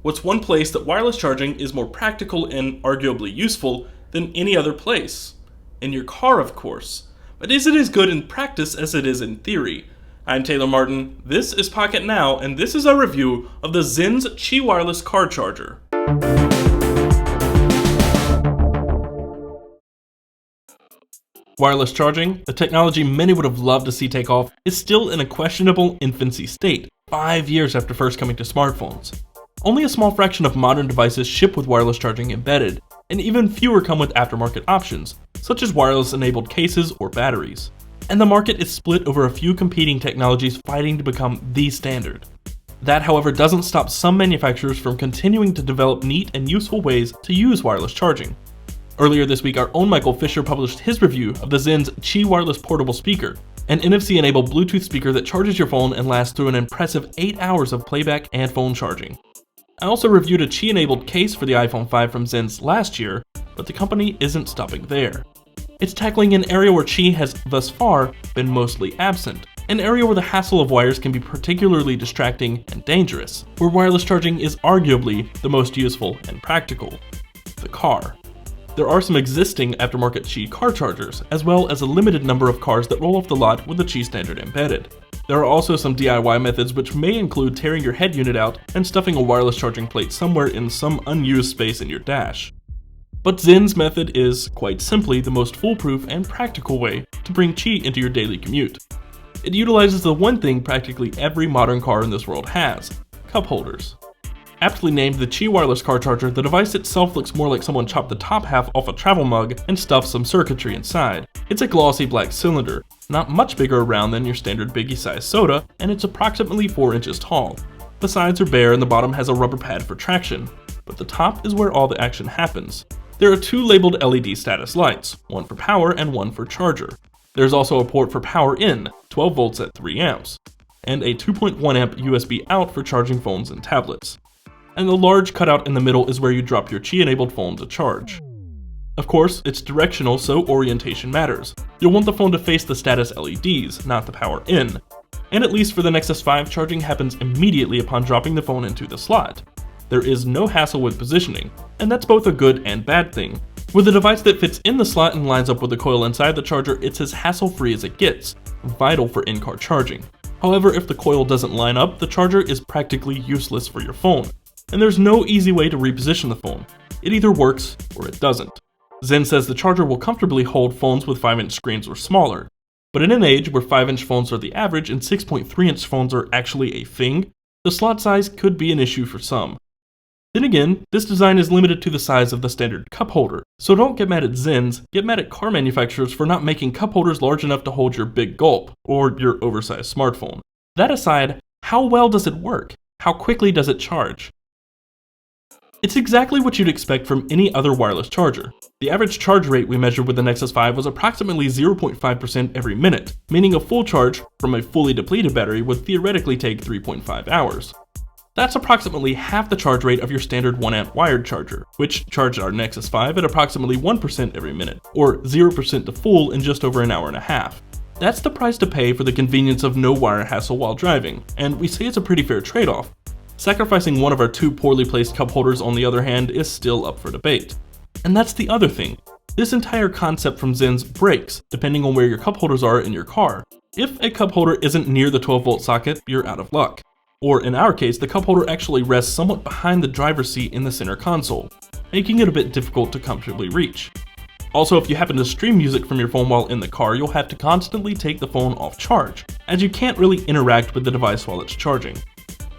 What's one place that wireless charging is more practical and arguably useful than any other place? In your car, of course. But is it as good in practice as it is in theory? I'm Taylor Martin, this is Pocketnow, and this is our review of the ZENS Wireless Car Charger. Wireless charging, the technology many would have loved to see take off, is still in a questionable infancy state, 5 years after first coming to smartphones. Only a small fraction of modern devices ship with wireless charging embedded, and even fewer come with aftermarket options, such as wireless-enabled cases or batteries. And the market is split over a few competing technologies fighting to become the standard. That, however, doesn't stop some manufacturers from continuing to develop neat and useful ways to use wireless charging. Earlier this week, our own Michael Fisher published his review of the ZENS Wireless Portable Speaker, an NFC-enabled Bluetooth speaker that charges your phone and lasts through an impressive 8 hours of playback and phone charging. I also reviewed a Qi-enabled case for the iPhone 5 from ZENS last year, but the company isn't stopping there. It's tackling an area where Qi has thus far been mostly absent, an area where the hassle of wires can be particularly distracting and dangerous, where wireless charging is arguably the most useful and practical: the car. There are some existing aftermarket Qi car chargers, as well as a limited number of cars that roll off the lot with the Qi standard embedded. There are also some DIY methods which may include tearing your head unit out and stuffing a wireless charging plate somewhere in some unused space in your dash. But ZENS' method is, quite simply, the most foolproof and practical way to bring Qi into your daily commute. It utilizes the one thing practically every modern car in this world has: cup holders. Aptly named the Qi Wireless Car Charger, the device itself looks more like someone chopped the top half off a travel mug and stuffed some circuitry inside. It's a glossy black cylinder, not much bigger around than your standard biggie-sized soda, and it's approximately 4 inches tall. The sides are bare and the bottom has a rubber pad for traction, but the top is where all the action happens. There are 2 labeled LED status lights, one for power and one for charger. There's also a port for power in, 12 volts at 3 amps, and a 2.1 amp USB out for charging phones and tablets. And the large cutout in the middle is where you drop your Qi-enabled phone to charge. Of course, it's directional, so orientation matters. You'll want the phone to face the status LEDs, not the power in. And at least for the Nexus 5, charging happens immediately upon dropping the phone into the slot. There is no hassle with positioning, and that's both a good and bad thing. With a device that fits in the slot and lines up with the coil inside the charger, it's as hassle-free as it gets, vital for in-car charging. However, if the coil doesn't line up, the charger is practically useless for your phone. And there's no easy way to reposition the phone. It either works or it doesn't. ZENS says the charger will comfortably hold phones with 5-inch screens or smaller. But in an age where 5-inch phones are the average and 6.3-inch phones are actually a thing, the slot size could be an issue for some. Then again, this design is limited to the size of the standard cup holder, so don't get mad at ZENS, get mad at car manufacturers for not making cup holders large enough to hold your big gulp, or your oversized smartphone. That aside, how well does it work? How quickly does it charge? It's exactly what you'd expect from any other wireless charger. The average charge rate we measured with the Nexus 5 was approximately 0.5% every minute, meaning a full charge from a fully depleted battery would theoretically take 3.5 hours. That's approximately half the charge rate of your standard 1-amp wired charger, which charged our Nexus 5 at approximately 1% every minute, or 0% to full in just over an hour and a half. That's the price to pay for the convenience of no wire hassle while driving, and we say it's a pretty fair trade-off. Sacrificing one of our 2 poorly placed cup holders, on the other hand, is still up for debate. And that's the other thing. This entire concept from ZENS breaks depending on where your cup holders are in your car. If a cup holder isn't near the 12-volt socket, you're out of luck. Or in our case, the cup holder actually rests somewhat behind the driver's seat in the center console, making it a bit difficult to comfortably reach. Also, if you happen to stream music from your phone while in the car, you'll have to constantly take the phone off charge, as you can't really interact with the device while it's charging.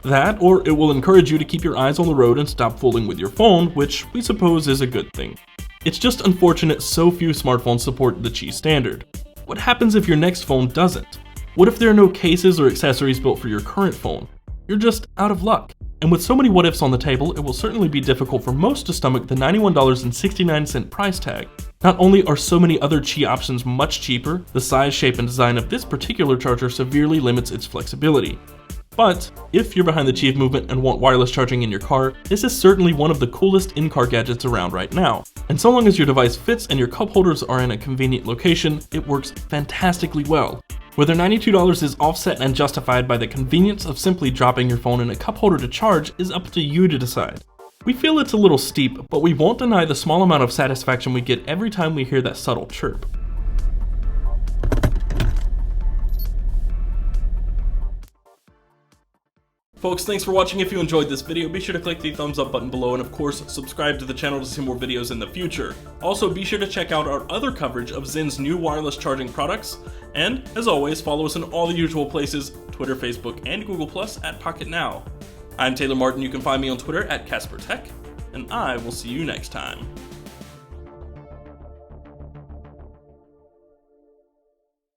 That, or it will encourage you to keep your eyes on the road and stop fooling with your phone, which we suppose is a good thing. It's just unfortunate so few smartphones support the Qi standard. What happens if your next phone doesn't? What if there are no cases or accessories built for your current phone? You're just out of luck. And with so many what-ifs on the table, it will certainly be difficult for most to stomach the $91.69 price tag. Not only are so many other Qi options much cheaper, the size, shape, and design of this particular charger severely limits its flexibility. But if you're behind the Qi movement and want wireless charging in your car, this is certainly one of the coolest in-car gadgets around right now. And so long as your device fits and your cup holders are in a convenient location, it works fantastically well. Whether $92 is offset and justified by the convenience of simply dropping your phone in a cup holder to charge is up to you to decide. We feel it's a little steep, but we won't deny the small amount of satisfaction we get every time we hear that subtle chirp. Folks, thanks for watching. If you enjoyed this video, be sure to click the thumbs up button below, and of course, subscribe to the channel to see more videos in the future. Also, be sure to check out our other coverage of ZENS new wireless charging products, and as always, follow us in all the usual places, Twitter, Facebook, and Google+, at Pocketnow. I'm Taylor Martin. You can find me on Twitter at CasperTech, and I will see you next time.